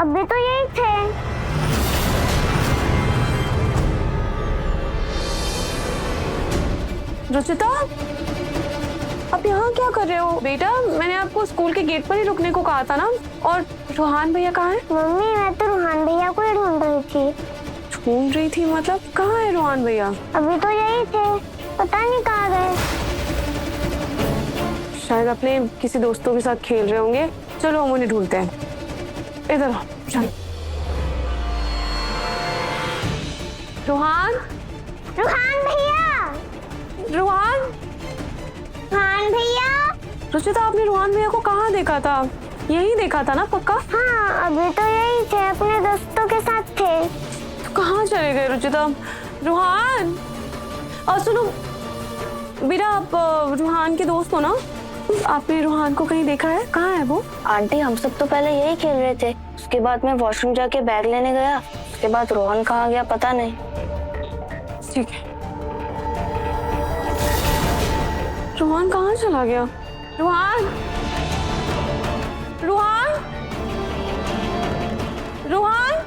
अभी तो यही थे। रुचिता, आप यहाँ क्या कर रहे हो? बेटा, मैंने आपको स्कूल के गेट पर ही रुकने को कहा था ना। और रोहान भैया कहाँ है? मम्मी, मैं तो रोहान भैया को ही ढूंढ रही थी। ढूंढ रही थी मतलब? कहाँ है रोहान भैया? अभी तो यही थे, पता नहीं कहाँ गए। शायद अपने किसी दोस्तों के साथ खेल रहे होंगे। चलो हम उन्हें ढूंढते हैं। इधर आओ, चलो। रोहान, रोहान भैया, रोहान, रोहान भैया। रुचिता, आपने रोहान भैया को कहाँ देखा था? यही देखा था ना पक्का? हाँ, अभी तो यही थे, अपने दोस्तों के साथ थे। तो कहाँ चले गए रुचिता? रोहान, और सुनो बेटा, आप रोहान के दोस्त हो ना? आपने रोहान को कहीं देखा है? कहाँ है वो? आंटी, हम सब तो पहले यही खेल रहे थे, उसके बाद मैं वॉशरूम जाके बैग लेने गया, उसके बाद रोहन कहाँ गया पता नहीं। ठीक है। रोहन कहाँ चला गया? रोहन, रोहन, रोहन,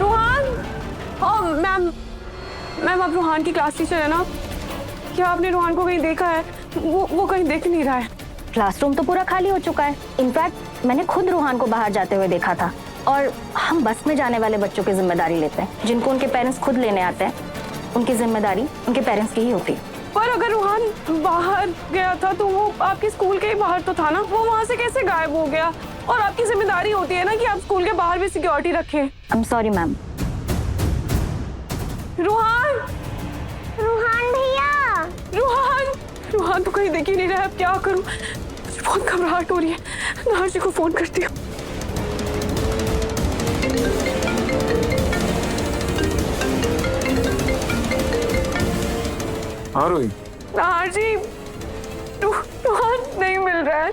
रोहन। मैम आप रोहन की क्लास टीचर है ना? क्या आपने रोहन को कहीं देखा है? वो कहीं दिख नहीं रहा है। क्लासरूम तो पूरा खाली हो चुका है। इनफैक्ट मैंने खुद रोहन को बाहर जाते हुए देखा था। और हम बस में जाने वाले बच्चों की जिम्मेदारी लेते हैं, जिनको उनके पेरेंट्स खुद लेने आते हैं, उनकी जिम्मेदारी उनके पेरेंट्स की ही होती है। पर अगर रोहन बाहर गया था तो वो आपके स्कूल के ही बाहर तो था ना? वो वहाँ से कैसे गायब हो गया? और आपकी जिम्मेदारी होती है ना कि आप स्कूल के बाहर भी सिक्योरिटी रखें। I am sorry ma'am. Rohan, Rohan भैया, रोहन, रोहन तो कहीं दिख ही नहीं रहा है। अब क्या करूं? मुझे बहुत घबराहट हो रही है। नाहर जी को फोन करती हूँ। हाँ रोही। नाहर जी, रोहन नहीं मिल रहा है।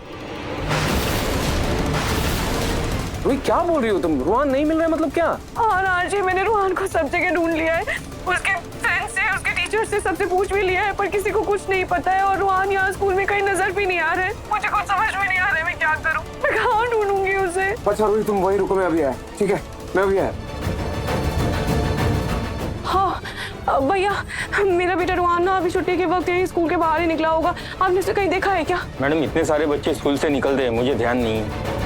रोही क्या बोल रही हो तुम? रोहन नहीं मिल रहा है मतलब क्या? और नाहर जी, मैंने रोहन को सब जगह ढूंढ लिया है। उसके फ्रेंड से, उसके टीचर से, सबसे पूछ भी लिया है, पर किसी को कुछ नहीं पता है। और रोहन यहाँ स्कूल में कहीं नजर भी नहीं आ रहा है। मुझे कुछ समझ में नहीं आ रहा है, मैं क्या करूँ? मैं कहाँ ढूंढूंगी उसे? अच्छा रोही, तुम वहीं रुको, मैं अभी आया। ठीक है, मैं अभी आया। हाँ भैया, मेरा बेटा रोहन ना अभी छुट्टी के वक्त यही स्कूल के बाहर ही निकला होगा। आपने उसे कहीं देखा है क्या? मैडम, इतने सारे बच्चे स्कूल से निकलते हैं, मुझे ध्यान नहीं है।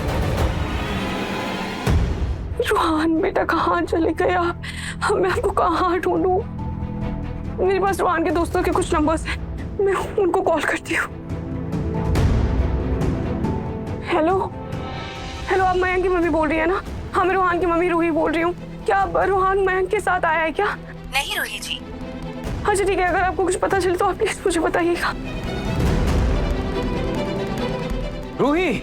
रोहन बेटा कहाँ चले गया? मैं आपको कहाँ ढूंढूं? मेरे पास रोहन के दोस्तों के कुछ नंबर्स हैं, मैं उनको कॉल करती हूँ। हेलो हेलो, आप मयंक की मम्मी बोल रही है ना? हाँ, मैं रोहन की मम्मी रूही बोल रही हूँ। क्या अब रोहन मयंक के साथ आया है क्या? नहीं रूही जी। अच्छा ठीक है, अगर आपको कुछ पता चले तो आप प्लीज मुझे बताइएगा। रूही,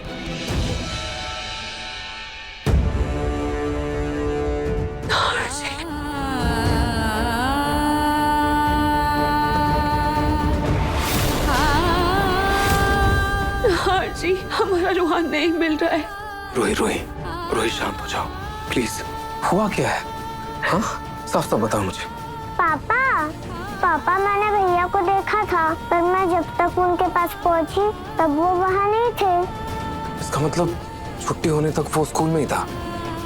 हाँ जी, हमारा रोहन नहीं मिल रहा है। रोही, रोही, रोही शांत हो जाओ प्लीज। हुआ क्या है? हाँ, साफ साफ बताओ मुझे। पापा, मैंने भैया को देखा था, पर मैं जब तक उनके पास पहुंची तब वो वहाँ नहीं थे। इसका मतलब छुट्टी होने तक वो स्कूल में ही था,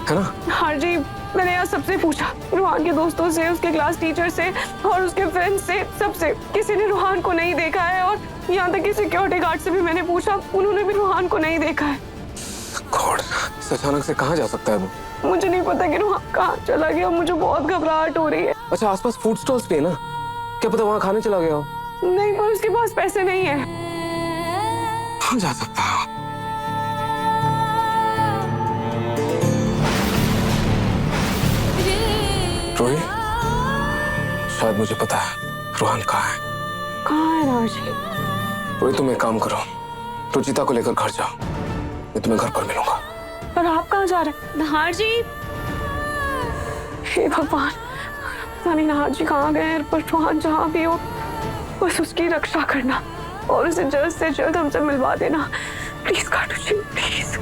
है ना? हाँ जी, मैंने यहाँ सबसे पूछा, रोहन के दोस्तों से, उसके क्लास टीचर से और उसके फ्रेंड्स से, सबसे। किसी ने रोहन को नहीं देखा है। और यहाँ तक कि सिक्योरिटी गार्ड से भी मैंने पूछा, उन्होंने भी रोहन को नहीं देखा है। गॉड, इस अचानक से कहाँ जा सकता है वो? मुझे नहीं पता कि रोहन कहाँ चला गया। मुझे बहुत घबराहट हो रही है। अच्छा, आसपास फूड स्टॉल्स भी है ना? क्या पता वहाँ खाने चला गया हो? नहीं, पर उसके पास पैसे नहीं है। कहाँ जा सकता है? रोही, शायद मुझे पता है रोहन कहाँ है। कहाँ है नाहर जी? रोही, तुम एक काम करो, रुचिता को लेकर घर जाओ, मैं तुम्हें घर पर मिलूंगा। पर आप कहाँ जा रहे हैं? नाहर जी, हे भगवान, पता नहीं नाहर जी कहाँ गए हैं। पर रोहन जहाँ भी हो, बस उसकी रक्षा करना और उसे जल्द से जल्द हमसे मिलवा देना। प्लीज काटू जी, प्लीज।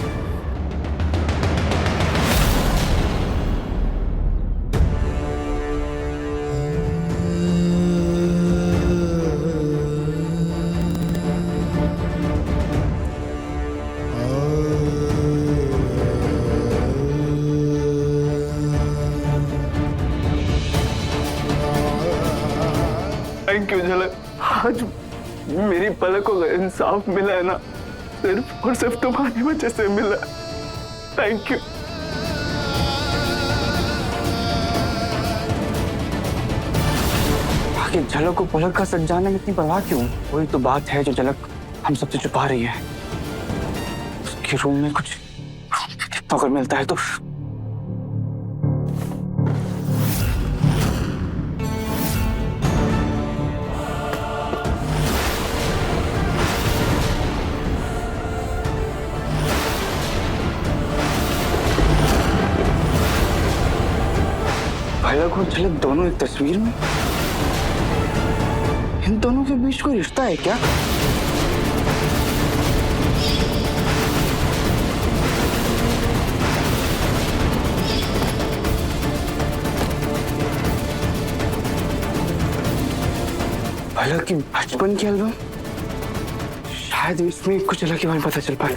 थैंक यू झलक। आज मेरी पलकों को इंसाफ मिला है ना, सिर्फ और सिर्फ तुम्हारी वजह से मिला। Thank you. आखिर झलक को पलक का सच जानने में इतनी परवाह क्यों? वही तो बात है जो झलक हम सबसे छुपा रही है। उसके रूम में कुछ अगर मिलता है तो पलक और झलक दोनों एक तस्वीर में। इन दोनों के बीच कोई रिश्ता है क्या? पलक की बचपन की एल्बम, शायद इसमें कुछ अलग के बारे में पता चल पाए।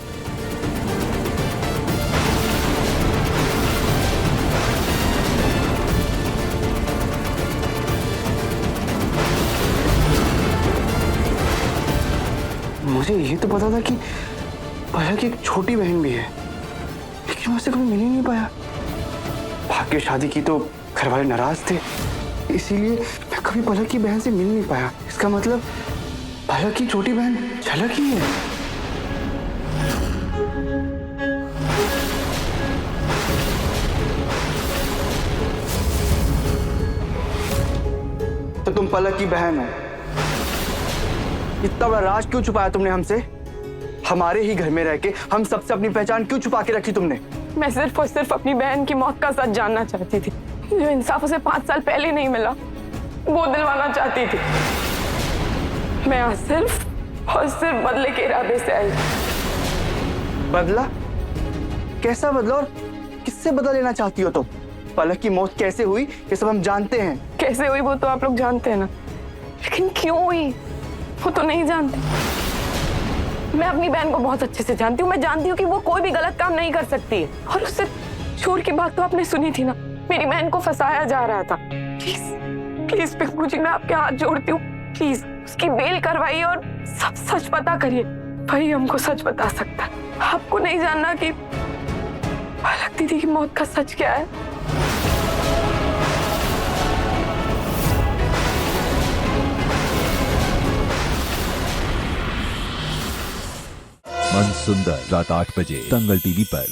मुझे ये तो पता था कि पलक की एक छोटी बहन भी है, लेकिन मैं उससे कभी मिल ही नहीं पाया। भाग्य शादी की तो घर वाले नाराज थे, इसीलिए मैं कभी पलक की बहन से मिल नहीं पाया। इसका मतलब पलक की छोटी बहन झलक ही है। तो तुम पलक की बहन हो। इतना बड़ा राज क्यों छुपाया तुमने हमसे? हमारे ही घर में रह के हम सबसे अपनी पहचान क्यों छुपा के रखी तुमने? मैं सिर्फ और सिर्फ अपनी बहन की मौत का सच जानना चाहती थी। जो इंसाफ उसे 5 साल पहले नहीं मिला, वो दिलवाना चाहती थी। मैं आज सिर्फ और सिर्फ बदले के इरादे से आई। बदला? कैसा बदला और किससे बदला लेना चाहती हो तुम? पलक की मौत कैसे हुई ये सब हम जानते हैं। कैसे हुई वो तो आप लोग जानते हैं ना, लेकिन क्यों हुई वो तो नहीं जानते। मैं अपनी बहन को बहुत अच्छे से जानती हूँ। मैं जानती हूँ कि वो कोई भी गलत काम नहीं कर सकती है। और उससे चोर की बात तो आपने सुनी थी ना, मेरी बहन को फंसाया जा रहा था। प्लीज प्लीज पिंकू जी, मैं आपके हाथ जोड़ती हूँ, प्लीज उसकी बेल करवाइए और सब सच पता करिए। वही हमको सच बता सकता है। आपको नहीं जानना कि पलक दीदी की मौत का सच क्या है। मन सुंदर रात 8 बजे दंगल टीवी पर।